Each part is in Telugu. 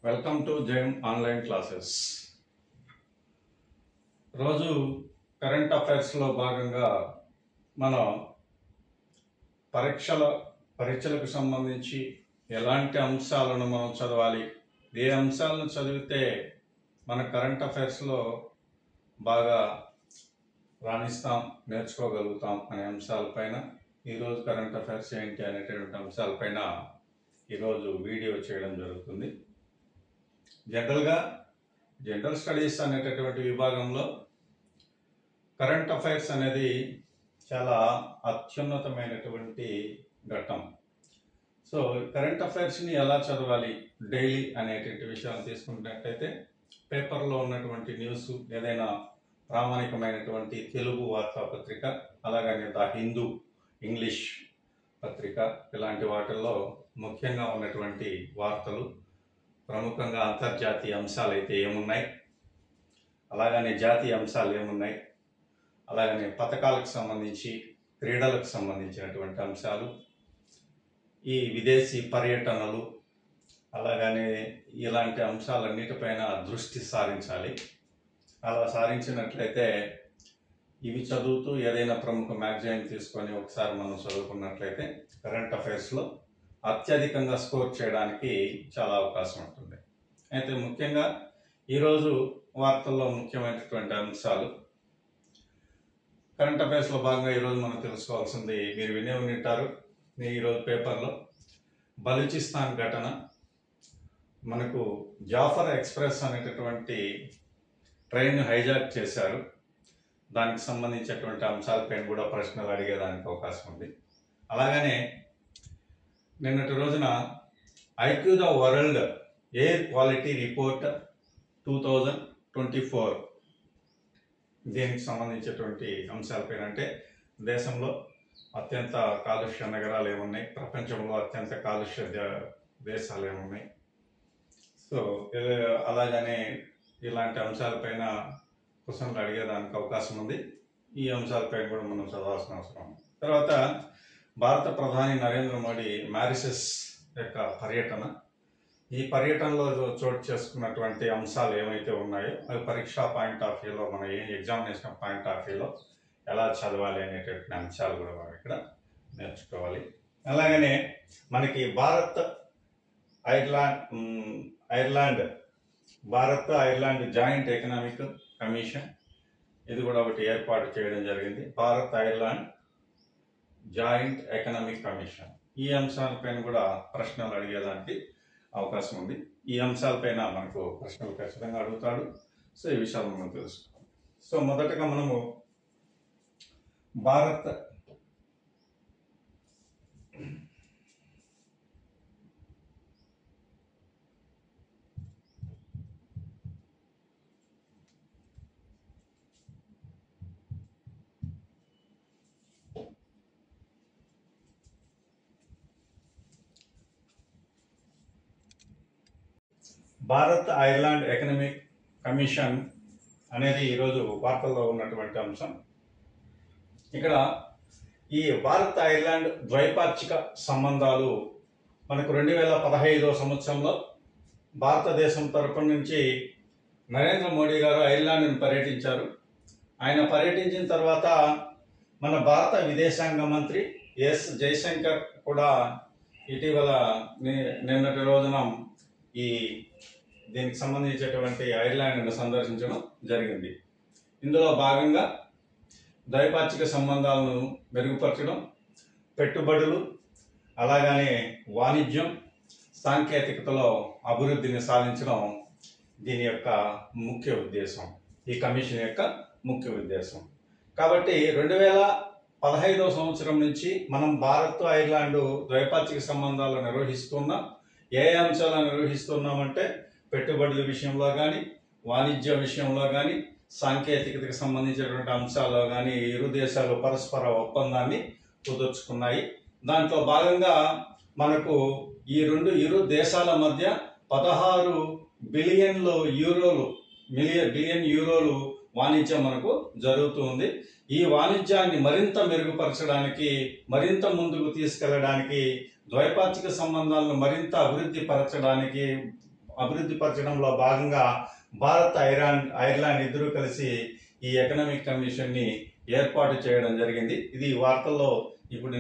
Welcome to జైమ్ online classes. రోజు కరెంట్ అఫైర్స్లో భాగంగా మనం పరీక్షలకు సంబంధించి ఎలాంటి అంశాలను మనం చదవాలి, ఏ అంశాలను చదివితే మన కరెంట్ అఫైర్స్లో బాగా రాణిస్తాం, నేర్చుకోగలుగుతాం అనే అంశాలపైన ఈరోజు కరెంట్ అఫైర్స్ ఏంటి అనేటువంటి అంశాలపైన ఈరోజు వీడియో చేయడం జరుగుతుంది. జనరల్ స్టడీస్ అనేటటువంటి విభాగంలో కరెంట్ అఫైర్స్ అనేది చాలా అత్యున్నతమైనటువంటి ఘట్టం. సో కరెంట్ అఫైర్స్ని ఎలా చదవాలి డైలీ అనేటువంటి విషయాలు తీసుకున్నట్టయితే, పేపర్లో ఉన్నటువంటి న్యూస్, ఏదైనా ప్రామాణికమైనటువంటి తెలుగు వార్తాపత్రిక, అలాగనే ద హిందూ ఇంగ్లీష్ పత్రిక, ఇలాంటి వాటిల్లో ముఖ్యంగా ఉన్నటువంటి వార్తలు, ప్రముఖంగా అంతర్జాతీయ అంశాలు అయితే ఏమున్నాయి, అలాగనే జాతీయ అంశాలు ఏమున్నాయి, అలాగనే పథకాలకు సంబంధించి, క్రీడలకు సంబంధించినటువంటి అంశాలు, ఈ విదేశీ పర్యటనలు, అలాగనే ఇలాంటి అంశాలన్నిటిపైన దృష్టి సారించాలి. అలా సారించినట్లయితే ఇవి చదువుతూ ఏదైనా ప్రముఖ మ్యాగజైన్ తీసుకొని ఒకసారి మనం చదువుకున్నట్లయితే కరెంట్ అఫైర్స్లో అత్యధికంగా స్కోర్ చేయడానికి చాలా అవకాశం ఉంటుంది. అయితే ముఖ్యంగా ఈరోజు వార్తల్లో ముఖ్యమైనటువంటి అంశాలు, కరెంట్ అఫైర్స్లో భాగంగా ఈరోజు మనం తెలుసుకోవాల్సింది, మీరు వినే ఉంటారు ఈరోజు పేపర్లో, బలూచిస్తాన్ ఘటన. మనకు జాఫర్ ఎక్స్ప్రెస్ అనేటటువంటి ట్రైన్ హైజాక్ చేశారు. దానికి సంబంధించినటువంటి అంశాలపైన కూడా ప్రశ్నలు అడిగేదానికి అవకాశం ఉంది. అలాగనే నిన్నటి రోజున IQ the world air quality report 2024 దీనికి సంబంధించినటువంటి అంశాలపైన, అంటే దేశంలో అత్యంత కాలుష్య నగరాలు ఏమున్నాయి, ప్రపంచంలో అత్యంత కాలుష్య దేశాలు ఏమున్నాయి, సో అలాగనే ఇలాంటి అంశాలపైన క్వశ్చన్లు అడిగేదానికి అవకాశం ఉంది. ఈ అంశాలపైన కూడా మనం చదవాల్సిన అవసరం ఉంది. తర్వాత భారత ప్రధాని నరేంద్ర మోడీ మారిషస్ యొక్క పర్యటన, ఈ పర్యటనలో చోటు చేసుకున్నటువంటి అంశాలు ఏమైతే ఉన్నాయో అవి పరీక్షా పాయింట్ ఆఫ్ వ్యూలో, మన ఎగ్జామినేషన్ పాయింట్ ఆఫ్ వ్యూలో ఎలా చదవాలి అనేటువంటి అంశాలు కూడా మనం ఇక్కడ నేర్చుకోవాలి. అలాగనే మనకి Bharat Ireland joint economic commission, ఇది కూడా ఒకటి ఏర్పాటు చేయడం జరిగింది, Bharat Ireland joint economic commission. ఈ అంశాలపైన కూడా ప్రశ్నలు అడిగేదానికి అవకాశం ఉంది. ఈ అంశాలపైన మనకు ప్రశ్నలు ఖచ్చితంగా అడుగుతాడు. సో ఈ విషయాలు మనం తెలుసుకోవాలి. సో మొదటగా మనము భారత్ ఐర్లాండ్ ఎకనామిక్ కమిషన్ అనేది ఈరోజు వార్తల్లో ఉన్నటువంటి అంశం. ఇక్కడ ఈ భారత్ ఐర్లాండ్ ద్వైపాక్షిక సంబంధాలు మనకు 2015 సంవత్సరంలో భారతదేశం తరపు నుంచి నరేంద్ర మోడీ గారు ఐర్లాండ్ని పర్యటించారు. ఆయన పర్యటించిన తర్వాత మన భారత విదేశాంగ మంత్రి ఎస్ జయశంకర్ కూడా ఇటీవల నిన్నటి రోజున దీనికి సంబంధించినటువంటి ఐర్లాండ్ను సందర్శించడం జరిగింది. ఇందులో భాగంగా ద్వైపాక్షిక సంబంధాలను మెరుగుపరచడం, పెట్టుబడులు, అలాగనే వాణిజ్యం, సాంకేతికతలో అభివృద్ధిని సాధించడం దీని యొక్క ముఖ్య ఉద్దేశం, ఈ కమిషన్ యొక్క ముఖ్య ఉద్దేశం. కాబట్టి 2015 సంవత్సరం నుంచి మనం భారత్ ఐర్లాండ్ ద్వైపాక్షిక సంబంధాలు నిర్వహిస్తున్నాం. ఏ అంశాలను నిర్వహిస్తున్నామంటే పెట్టుబడుల విషయంలో కానీ, వాణిజ్య విషయంలో కానీ, సాంకేతికతకు సంబంధించినటువంటి అంశాల్లో కానీ ఇరు దేశాలు పరస్పర ఒప్పందాన్ని కుదుర్చుకున్నాయి. దాంట్లో భాగంగా మనకు ఇరు దేశాల మధ్య 16 బిలియన్ యూరోలు వాణిజ్యం మనకు జరుగుతుంది. ఈ వాణిజ్యాన్ని మరింత మెరుగుపరచడానికి, మరింత ముందుకు తీసుకెళ్లడానికి, ద్వైపాక్షిక సంబంధాలను మరింత అభివృద్ధి పరచడానికి అభివృద్ధి పరచడంలో భాగంగా భారత్ ఐర్లాండ్ ఇద్దరూ కలిసి ఈ ఎకనామిక్ కమిషన్ని ఏర్పాటు చేయడం జరిగింది. ఇది వార్తల్లో ఇప్పుడు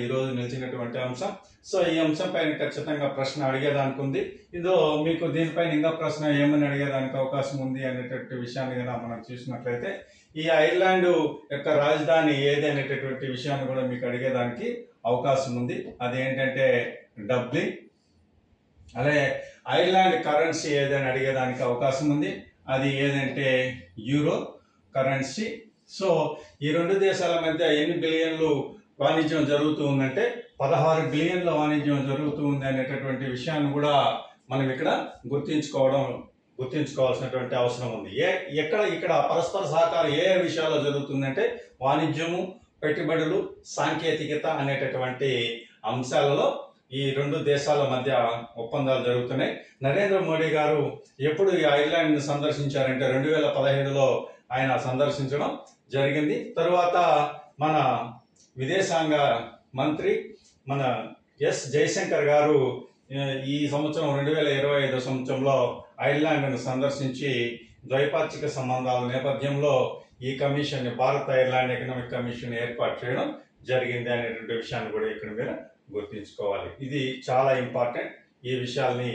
ఈరోజు నిలిచినటువంటి అంశం. సో ఈ అంశం పైన ఖచ్చితంగా ప్రశ్న అడిగేదానికి ఉంది. ఇందులో మీకు దీనిపైన ఇంకా ప్రశ్న ఏమని అడిగేదానికి అవకాశం ఉంది అనేటటువంటి విషయాన్ని కనుక మనం చూసినట్లయితే, ఈ ఐర్లాండ్ యొక్క రాజధాని ఏది అనేటటువంటి విషయాన్ని కూడా మీకు అడిగేదానికి అవకాశం ఉంది. అదేంటంటే డబ్లిన్. అలాగే ఐర్లాండ్ కరెన్సీ ఏదని అడిగేదానికి అవకాశం ఉంది. అది ఏదంటే యూరో కరెన్సీ. సో ఈ రెండు దేశాల మధ్య ఎన్ని బిలియన్లు వాణిజ్యం జరుగుతూ ఉందంటే 16 బిలియన్ల వాణిజ్యం జరుగుతూ ఉంది అనేటటువంటి విషయాన్ని కూడా మనం ఇక్కడ గుర్తించుకోవాల్సినటువంటి అవసరం ఉంది. ఇక్కడ పరస్పర సహకారం ఏ విషయాల్లో జరుగుతుందంటే వాణిజ్యము, పెట్టుబడులు, సాంకేతికత అనేటటువంటి అంశాలలో ఈ రెండు దేశాల మధ్య ఒప్పందాలు జరుగుతున్నాయి. నరేంద్ర మోడీ గారు ఎప్పుడు ఈ ఐర్లాండ్ సందర్శించారంటే 2017లో ఆయన సందర్శించడం జరిగింది. తరువాత మన విదేశాంగ మంత్రి మన ఎస్ జయశంకర్ గారు ఈ సంవత్సరం 2025 సంవత్సరంలో ఐర్లాండ్ను సందర్శించి ద్వైపాక్షిక సంబంధాల నేపథ్యంలో ఈ commission, Bharat Ireland economic commission ఏర్పాటు చేయడం జరిగింది అనేటువంటి విషయాన్ని కూడా ఇక్కడ మీరు గుర్తించుకోవాలి. ఇది చాలా ఇంపార్టెంట్. ఈ విషయాల్ని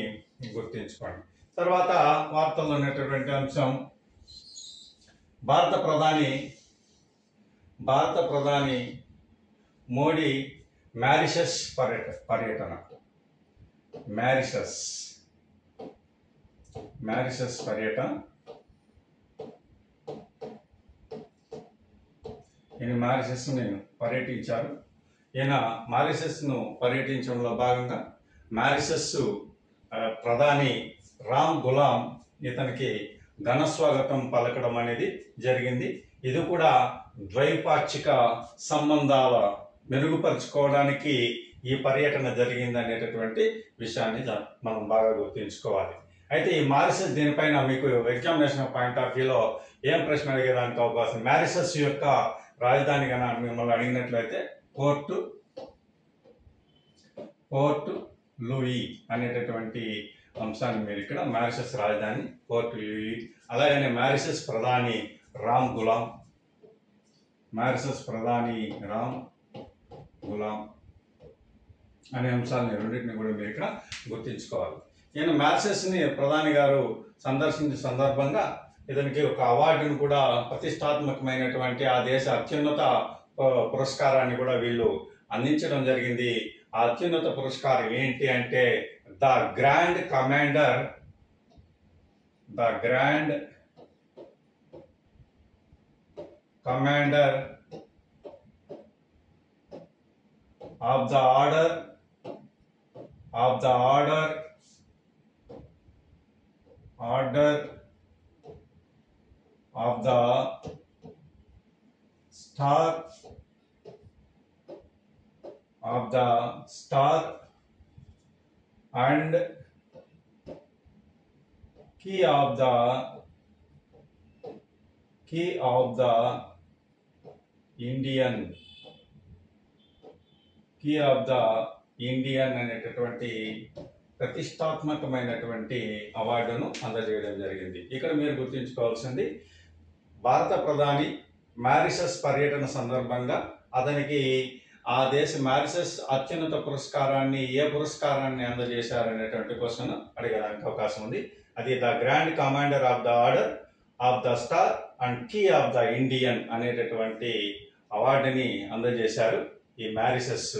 గుర్తించుకోండి. తర్వాత వార్తల్లో ఉన్నటువంటి అంశం, భారత ప్రధాని మోడీ మారిషస్ పర్యటన. మారిషస్ పర్యటన. ఈయన మారిషస్ని పర్యటించారు. ఈయన మారిషస్ను పర్యటించడంలో భాగంగా మారిషస్ ప్రధాని రామ్ గులాం ఇతనికి ఘన స్వాగతం పలకడం అనేది జరిగింది. ఇది కూడా ద్వైపాక్షిక సంబంధాల మెరుగుపరుచుకోవడానికి ఈ పర్యటన జరిగింది అనేటటువంటి విషయాన్ని మనం బాగా గుర్తుంచుకోవాలి. అయితే ఈ మారిషస్ దీనిపైన మీకు ఎగ్జామినేషన్ పాయింట్ ఆఫ్ వ్యూలో ఏం ప్రశ్న అడిగేదానికి అవకాశం, మారిషస్ యొక్క రాజధాని కనుక మిమ్మల్ని అడిగినట్లయితే పోర్ట్ లూయి అనేటటువంటి అంశాన్ని మీరు ఇక్కడ మారిషస్ రాజధాని పోర్ట్ లూయి. అలాగనే మారిషస్ ప్రధాని రామ్ గులాం అనే అంశాలని రెండింటిని కూడా మీరు ఇక్కడ గుర్తించుకోవాలి. ఈయన మారిషస్ని ప్రధాని గారు సందర్శించిన సందర్భంగా ఇతనికి ఒక అవార్డును కూడా, ప్రతిష్టాత్మకమైనటువంటి ఆ దేశ అత్యున్నత పురస్కారాన్ని కూడా వీళ్ళు అందించడం జరిగింది. ఆ అత్యున్నత పురస్కారం ఏంటి అంటే the grand commander of the order of the star and key of the Indian అనేటటువంటి ప్రతిష్టాత్మకమైనటువంటి అవార్డును అందజేయడం జరిగింది. ఇక్కడ మీరు గుర్తుంచుకోవాల్సింది, భారత ప్రధాని మారిషస్ పర్యటన సందర్భంగా అతనికి ఆ దేశ మారిషస్ అత్యున్నత పురస్కారాన్ని, ఏ పురస్కారాన్ని అందజేశారనేటువంటి క్వశ్చన్ అడగడానికి అవకాశం ఉంది. అది the grand commander of the order of the star and key of the Indian అనేటటువంటి అవార్డుని అందజేశారు ఈ మారిషస్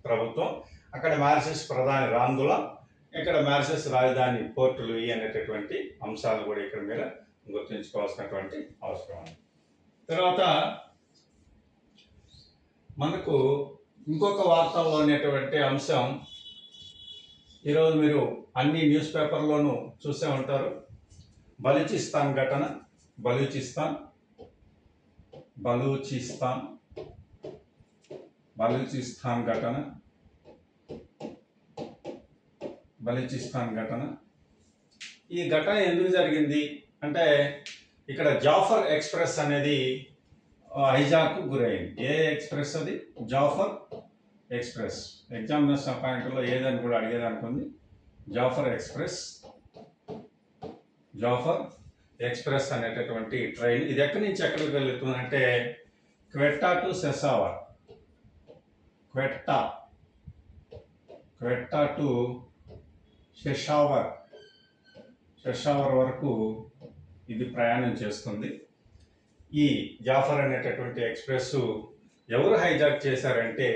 ప్రభుత్వం. అక్కడ మారిషస్ ప్రధాని రామ్ గులాం, ఇక్కడ మారిషస్ రాజధాని పోర్ట్ లూయి అనేటటువంటి అంశాలు కూడా ఇక్కడ మీరు గుర్తుంచుకోవాల్సినటువంటి అవసరం ఉంది. తర్వాత మనకు ఇంకొక వార్తల్లో ఉన్నటువంటి అంశం, ఈరోజు మీరు అన్ని న్యూస్ పేపర్లోనూ చూసే ఉంటారు, బలూచిస్తాన్ ఘటన. బలూచిస్తాన్ ఘటన. ఈ ఘటన ఎందుకు జరిగింది అంటే, ఇక్కడ జాఫర్ ఎక్స్ప్రెస్ అనేది హైజాక్ గురైంది. ఏ ఎక్స్ప్రెస్ అది? జాఫర్ ఎక్స్ప్రెస్. ఎగ్జామినేషన్ పాయింట్లో ఏదని కూడా అడిగేదానికి ఉంది. జాఫర్ ఎక్స్ప్రెస్ జాఫర్ ఎక్స్ప్రెస్ అనేటటువంటి ట్రైన్ ఇది ఎక్కడి నుంచి ఎక్కడికి వెళ్తుందంటే క్వెట్టా టు పెషావర్, క్వెట్టా టు పెషావర్ వరకు ఇది ప్రయాణం చేస్తుంది. ఈ జాఫర్ అనేటటువంటి ఎక్స్ప్రెస్ ఎవరు హైజాక్ చేశారంటే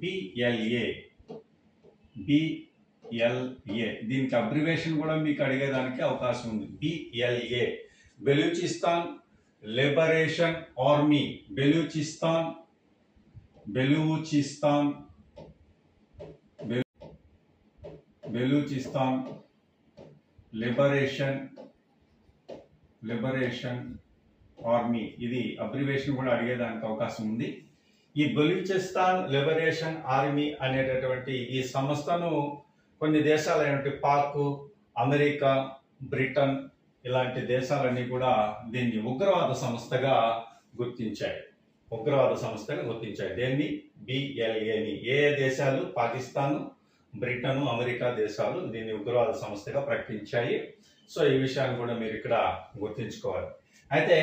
బిఎల్ఏ. దీనికి అబ్రివేషన్ కూడా మీకు అడిగేదానికి అవకాశం ఉంది. BLA Balochistan liberation army. Balochistan liberation army. ఇది అబ్రివేషన్ కూడా అడిగేదానికి అవకాశం ఉంది. ఈ బెలూచిస్తాన్ లిబరేషన్ ఆర్మీ అనేటటువంటి ఈ సంస్థను కొన్ని దేశాలైనటువంటి పాక్, అమెరికా, బ్రిటన్ ఇలాంటి దేశాలన్నీ కూడా దీన్ని ఉగ్రవాద సంస్థగా గుర్తించాయి. దేన్ని? బిఎల్ఏని. ఏ దేశాలు? పాకిస్తాన్, బ్రిటన్, అమెరికా దేశాలు దీన్ని ఉగ్రవాద సంస్థగా ప్రకటించాయి. సో ఈ విషయాన్ని కూడా మీరు ఇక్కడ గుర్తించుకోవాలి. అయితే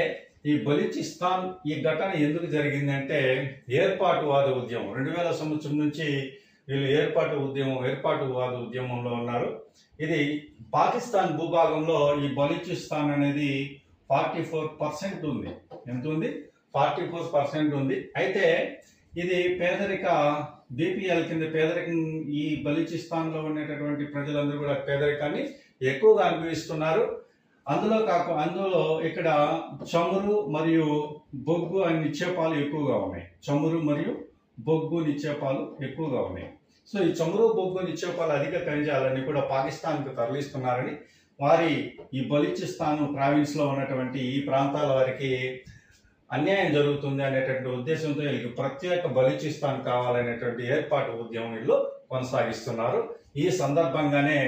ఈ బలూచిస్తాన్ ఈ ఘటన ఎందుకు జరిగిందంటే ఏర్పాటువాద ఉద్యమం 2000 సంవత్సరం నుంచి వీళ్ళు ఏర్పాటువాద ఉద్యమంలో ఉన్నారు. ఇది పాకిస్తాన్ భూభాగంలో ఈ బలూచిస్తాన్ అనేది 44% ఉంది. ఎంత ఉంది? 44% ఉంది. అయితే ఇది పేదరిక బీపీఎల్ కింద పేదరికం. ఈ బలూచిస్తాన్ లో ఉండేటటువంటి ప్రజలందరూ కూడా పేదరికాన్ని ఎక్కువగా అనుభవిస్తున్నారు. అందులో ఇక్కడ చమురు మరియు బొగ్గు అనే నిక్షేపాలు ఎక్కువగా ఉన్నాయి. సో ఈ చమురు, బొగ్గు నిక్షేపాలు అధిక ఖనిజాలన్నీ కూడా పాకిస్తాన్కు తరలిస్తున్నారని వారి ఈ బలూచిస్తాన్ ప్రావిన్స్ లో ఉన్నటువంటి ఈ ప్రాంతాల వారికి అన్యాయం జరుగుతుంది అనేటువంటి ఉద్దేశంతో వీళ్ళకి ప్రత్యేక బలూచిస్తాన్ కావాలనేటువంటి ఏర్పాటు ఉద్యమం వీళ్ళు కొనసాగిస్తున్నారు. ఈ సందర్భంగానే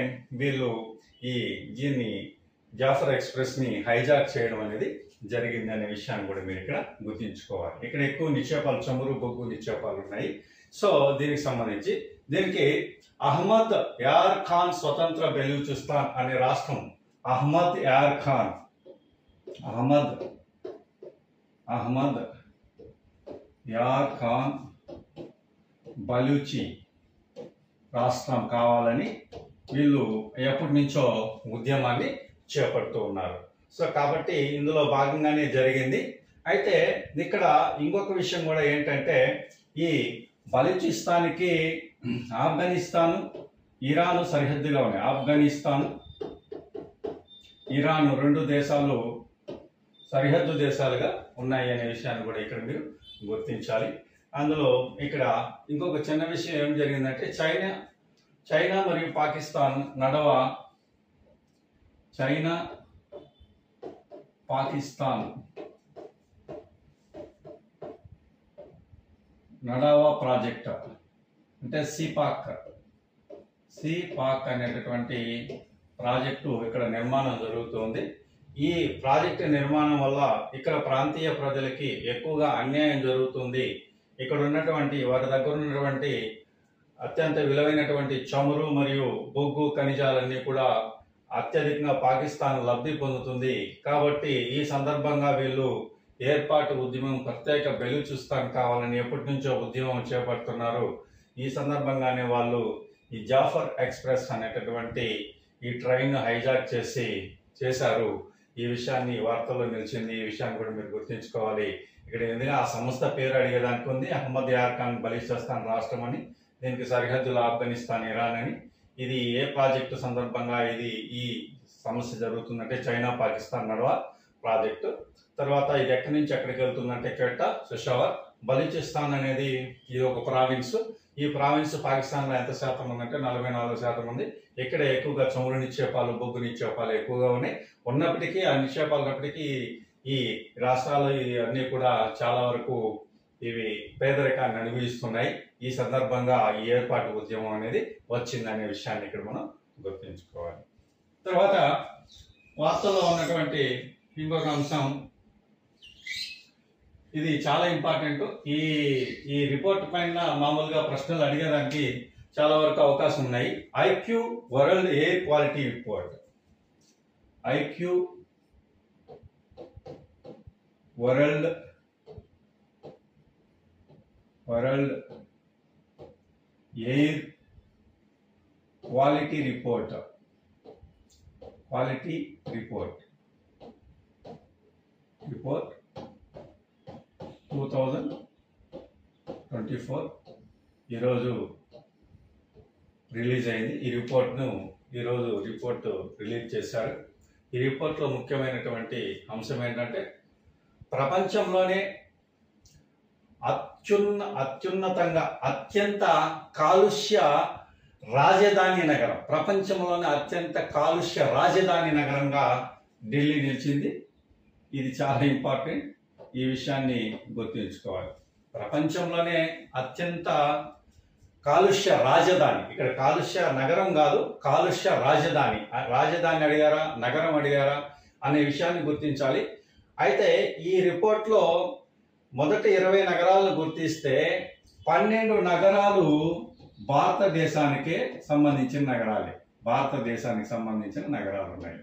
వీళ్ళు దీన్ని జాఫర్ ఎక్స్ప్రెస్ ని హైజాక్ చేయడం అనేది జరిగింది అనే విషయాన్ని కూడా మీరు ఇక్కడ గుర్తుంచుకోవాలి. ఇక్కడ ఎక్కువ నిక్షేపాలు, చమురు, బొగ్గు నిక్షేపాలు ఉన్నాయి. సో దీనికి సంబంధించి దీనికి అహ్మద్ యార్ ఖాన్ స్వతంత్ర బెలూచిస్తాన్ అనే రాష్ట్రం. అహ్మద్ యార్ ఖాన్ బలూచి రాష్ట్రం కావాలని వీళ్ళు ఎప్పటి నుంచో ఉద్యమాన్ని చేపడుతూ ఉన్నారు. సో కాబట్టి ఇందులో భాగంగానే జరిగింది. అయితే ఇక్కడ ఇంకొక విషయం కూడా ఏంటంటే ఈ బలూచిస్తాన్కి ఆఫ్ఘనిస్తాన్, ఇరాన్ సరిహద్దుగా ఉన్నాయి. ఆఫ్ఘనిస్తాన్, ఇరాన్ 2 దేశాలు సరిహద్దు దేశాలుగా ఉన్నాయి అనే విషయాన్ని కూడా ఇక్కడ మీరు గుర్తించాలి. అందులో ఇక్కడ ఇంకొక చిన్న విషయం ఏం జరిగిందంటే చైనా మరియు పాకిస్తాన్ నడవా ప్రాజెక్ట్ అంటే సిపాక్ అనేటటువంటి ప్రాజెక్టు ఇక్కడ నిర్మాణం జరుగుతుంది. ఈ ప్రాజెక్టు నిర్మాణం వల్ల ఇక్కడ ప్రాంతీయ ప్రజలకి ఎక్కువగా అన్యాయం జరుగుతుంది. ఇక్కడ ఉన్నటువంటి వారి దగ్గర ఉన్నటువంటి అత్యంత విలువైనటువంటి చమురు మరియు బొగ్గు ఖనిజాలన్నీ కూడా అత్యధికంగా పాకిస్తాన్ లబ్ధి పొందుతుంది. కాబట్టి ఈ సందర్భంగా వీళ్ళు ఏర్పాటు ఉద్యమం ప్రత్యేక బెలూచిస్తాన్ కావాలని ఎప్పటి నుంచో ఉద్యమం చేపడుతున్నారు. ఈ సందర్భంగానే వాళ్ళు ఈ జాఫర్ ఎక్స్ప్రెస్ అనేటటువంటి ఈ ట్రైన్ హైజాక్ చేశారు. ఈ విషయాన్ని వార్తల్లో నిలిచింది. ఈ విషయాన్ని కూడా మీరు గుర్తుంచుకోవాలి. ఇక్కడ ఎందుకంటే ఆ సంస్థ పేరు అడిగేదానికి ఉంది. అహ్మద్ యార్ ఖాన్ బలూచిస్తాన్ రాష్ట్రం అని, దీనికి సరిహద్దులు ఆఫ్ఘనిస్తాన్, ఇరాన్ అని. ఇది ఏ ప్రాజెక్టు సందర్భంగా ఈ సమస్య జరుగుతుందంటే చైనా పాకిస్తాన్ నడవ ప్రాజెక్టు. తర్వాత ఇది ఎక్కడి నుంచి ఎక్కడికి వెళ్తుందంటే క్వెట్టా పెషావర్. బలూచిస్తాన్ అనేది ఇది ఒక ప్రావిన్స్. ఈ ప్రావిన్స్ పాకిస్తాన్లో ఎంత శాతం ఉందంటే 44% ఉంది. ఇక్కడ ఎక్కువగా చమురు నిక్షేపాలు, బొగ్గు నిక్షేపాలు ఎక్కువగా ఉన్నప్పటికీ ఆ నిక్షేపాలు ఉన్నప్పటికీ ఈ రాష్ట్రాలు అన్నీ కూడా చాలా వరకు ఇవి పేదరికాన్ని అనుభవిస్తున్నాయి. ఈ సందర్భంగా ఈ ఏర్పాటు ఉద్యమం అనేది వచ్చిందనే విషయాన్ని ఇక్కడ మనం గుర్తుంచుకోవాలి. తర్వాత వార్తల్లో ఉన్నటువంటి ఇంకొక అంశం, ఇది చాలా ఇంపార్టెంట్. ఈ రిపోర్ట్ పైన మామూలుగా ప్రశ్నలు అడిగేదానికి చాలా వరకు అవకాశం ఉన్నాయి. IQ world air quality report. IQ world air quality report 2024 ఈరోజు రిలీజ్ అయింది. ఈ రిపోర్ట్ను ఈరోజు రిలీజ్ చేశారు. ఈ రిపోర్ట్లో ముఖ్యమైనటువంటి అంశం ఏంటంటే ప్రపంచంలోనే అత్యున్నతంగా అత్యంత కాలుష్య రాజధాని నగరం, ప్రపంచంలోనే అత్యంత కాలుష్య రాజధాని నగరంగా ఢిల్లీ నిలిచింది. ఇది చాలా ఇంపార్టెంట్, ఈ విషయాన్ని గుర్తుంచుకోవాలి. ప్రపంచంలోనే అత్యంత కాలుష్య రాజధాని, ఇక్కడ కాలుష్య నగరం కాదు, కాలుష్య రాజధాని. రాజధాని అడిగారా, నగరం అడిగారా అనే విషయాన్ని గుర్తించాలి. అయితే ఈ రిపోర్ట్లో మొదటి 20 నగరాలను గుర్తిస్తే 12 నగరాలు భారతదేశానికే సంబంధించిన నగరాలే. భారతదేశానికి సంబంధించిన నగరాలు ఉన్నాయి.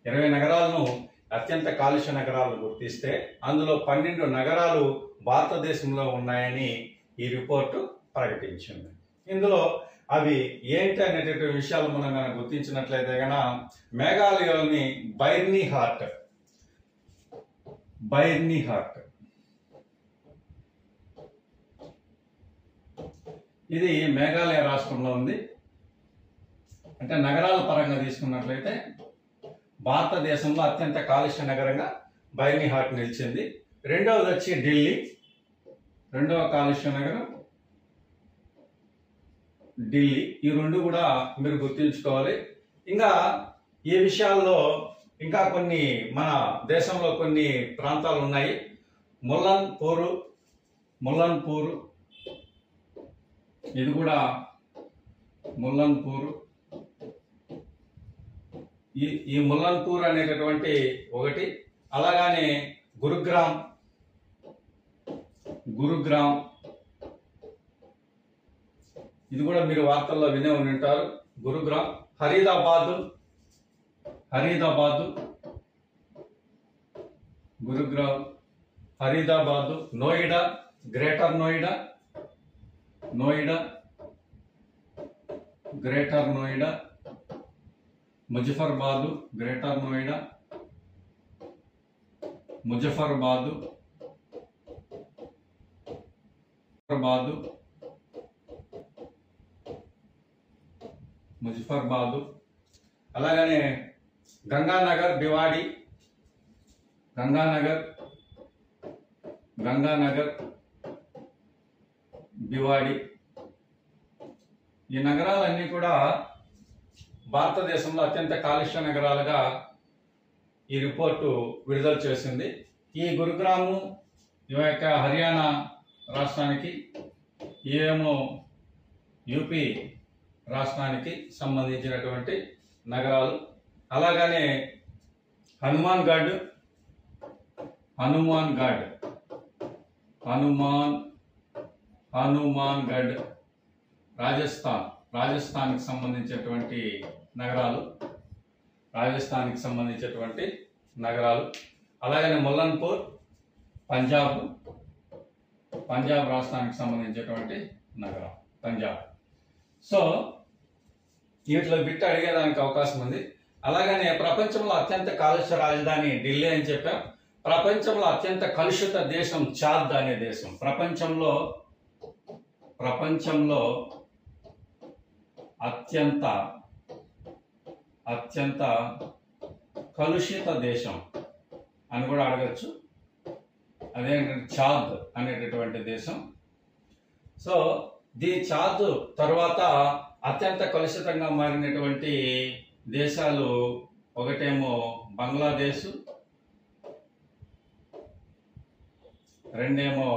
20 నగరాలను అత్యంత కాలుష్య నగరాలను గుర్తిస్తే అందులో 12 నగరాలు భారతదేశంలో ఉన్నాయని ఈ రిపోర్టు ప్రకటించింది. ఇందులో అవి ఏంటి అనేటటువంటి విషయాలు మనం కనుక గుర్తించినట్లయితే కనుక మేఘాలయలోని బైర్నీ హార్ట్ ఇది మేఘాలయ రాష్ట్రంలో ఉంది. అంటే నగరాల పరంగా తీసుకున్నట్లయితే భారతదేశంలో అత్యంత కాలుష్య నగరంగా బైర్నీ హార్ట్ నిలిచింది. రెండవది వచ్చి ఢిల్లీ, రెండవ కాలుష్య నగరం ఢిల్లీ. ఈ రెండు కూడా మీరు గుర్తుంచుకోవాలి. ఇంకా ఈ విషయాల్లో ఇంకా కొన్ని మన దేశంలో కొన్ని ప్రాంతాలు ఉన్నాయి. ముల్లన్పూర్ ఇది కూడా ముల్లన్పూర్. ఈ ముల్లన్పూర్ అనేటటువంటి ఒకటి. అలాగానే గురుగ్రామ్ ఇది కూడా మీరు వార్తల్లో వినే ఉంటారు. గురుగ్రామ్, ఫరీదాబాద్, గురుగ్రామ్, ఫరీదాబాద్, నోయిడా, గ్రేటర్ నోయిడా, ముజఫర్బాద్, గ్రేటర్ నోయిడా, ముజఫర్బాద్, అలాగనే గంగానగర్, భివాడి, భివాడి. ఈ నగరాలన్నీ కూడా భారతదేశంలో అత్యంత కాలుష్య నగరాలుగా ఈ రిపోర్టు విడుదల చేసింది. ఈ గురుగ్రాము ఈ యొక్క హర్యానా రాష్ట్రానికి, ఏమో యూపీ రాష్ట్రానికి సంబంధించినటువంటి నగరాలు. అలాగనే హనుమాన్ గఢ్ రాజస్థాన్కి సంబంధించినటువంటి నగరాలు. అలాగనే ముల్లన్పూర్ పంజాబ్ రాష్ట్రానికి సంబంధించినటువంటి నగరం పంజాబ్. సో వీటిలో బిట్ అడిగేదానికి అవకాశం ఉంది. అలాగనే ప్రపంచంలో అత్యంత కాలుష్య రాజధాని ఢిల్లీ అని చెప్పాం. ప్రపంచంలో అత్యంత కలుషిత దేశం చాద్ అనే దేశం. ప్రపంచంలో అత్యంత కలుషిత దేశం అని కూడా అడగచ్చు. అదేంటంటే చాద్ అనేటటువంటి దేశం. సో చాద్ తర్వాత అత్యంత కలుషితంగా మారినటువంటి దేశాలు ఒకటేమో బంగ్లాదేశ్, రెండేమో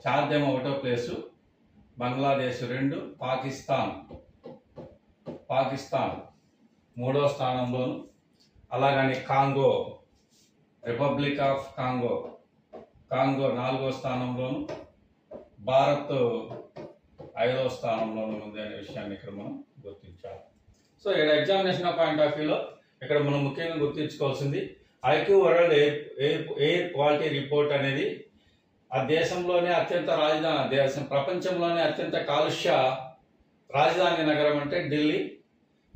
చాద్ ఏమో ఒకటో ప్లేసు, బంగ్లాదేశ్ 2, పాకిస్తాన్ 3వ స్థానంలోను. అలాగని రిపబ్లిక్ ఆఫ్ కాంగో 4వ స్థానంలోను, భారత్ 5వ స్థానంలోనూ ఉంది అనే విషయాన్ని ఇక్కడ మనం గుర్తించాలి. సో ఇక్కడ ఎగ్జామినేషన్ పాయింట్ ఆఫ్ వ్యూలో ఇక్కడ మనం ముఖ్యంగా గుర్తించుకోవాల్సింది IQ world air quality report అనేది ఆ దేశంలోనే అత్యంత ప్రపంచంలోనే అత్యంత కాలుష్య రాజధాని నగరం అంటే ఢిల్లీ,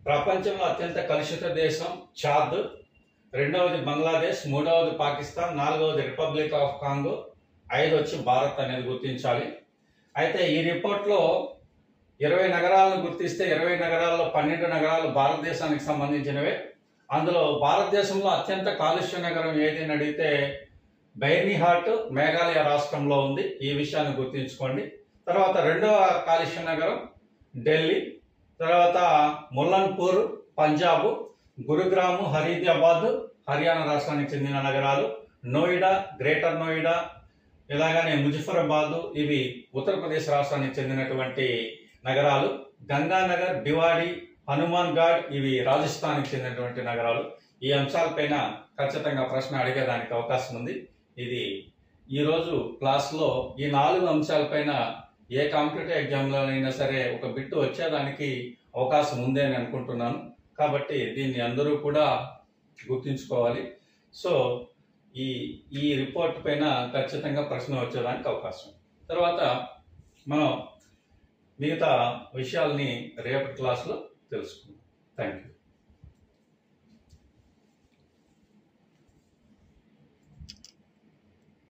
ప్రపంచంలో అత్యంత కలుషిత దేశం చాద్, రెండవది బంగ్లాదేశ్, మూడవది పాకిస్తాన్, నాలుగవది రిపబ్లిక్ ఆఫ్ కాంగో, 5 వచ్చి భారత్ అనేది గుర్తించాలి. అయితే ఈ రిపోర్ట్లో 20 నగరాలను గుర్తిస్తే 20 నగరాల్లో 12 నగరాలు భారతదేశానికి సంబంధించినవే. అందులో భారతదేశంలో అత్యంత కాలుష్య నగరం ఏది అని అడిగితే బైర్నిహాట్ మేఘాలయ రాష్ట్రంలో ఉంది. ఈ విషయాన్ని గుర్తుంచుకోండి. తర్వాత రెండవ కాలుష్య నగరం ఢిల్లీ, తర్వాత ముల్లన్పూర్ పంజాబ్, గురుగ్రామ్ హరీదాబాద్ హర్యానా రాష్ట్రానికి చెందిన నగరాలు, నోయిడా గ్రేటర్ నోయిడా, ఇలాగనే ముజఫరాబాద్ ఇవి ఉత్తరప్రదేశ్ రాష్ట్రానికి చెందినటువంటి నగరాలు, గంగానగర్, భివాడి, హనుమాన్ ఘాట్ ఇవి రాజస్థాన్కి చెందినటువంటి నగరాలు. ఈ అంశాలపైన ఖచ్చితంగా ప్రశ్న అడిగేదానికి అవకాశం ఉంది. ఇది ఈరోజు క్లాస్లో ఈ 4 అంశాలపైన ఏ కాంపిటేటివ్ ఎగ్జామ్లోనైనా సరే ఒక బిట్టు వచ్చేదానికి అవకాశం ఉంది అని అనుకుంటున్నాను. కాబట్టి దీన్ని అందరూ కూడా గుర్తుంచుకోవాలి. సో ఈ రిపోర్ట్ పైన ఖచ్చితంగా ప్రశ్న వచ్చేదానికి అవకాశం. తర్వాత మనం మిగతా విషయాల్ని రేపటి క్లాస్లో తెలుసుకుందాం. Thank you.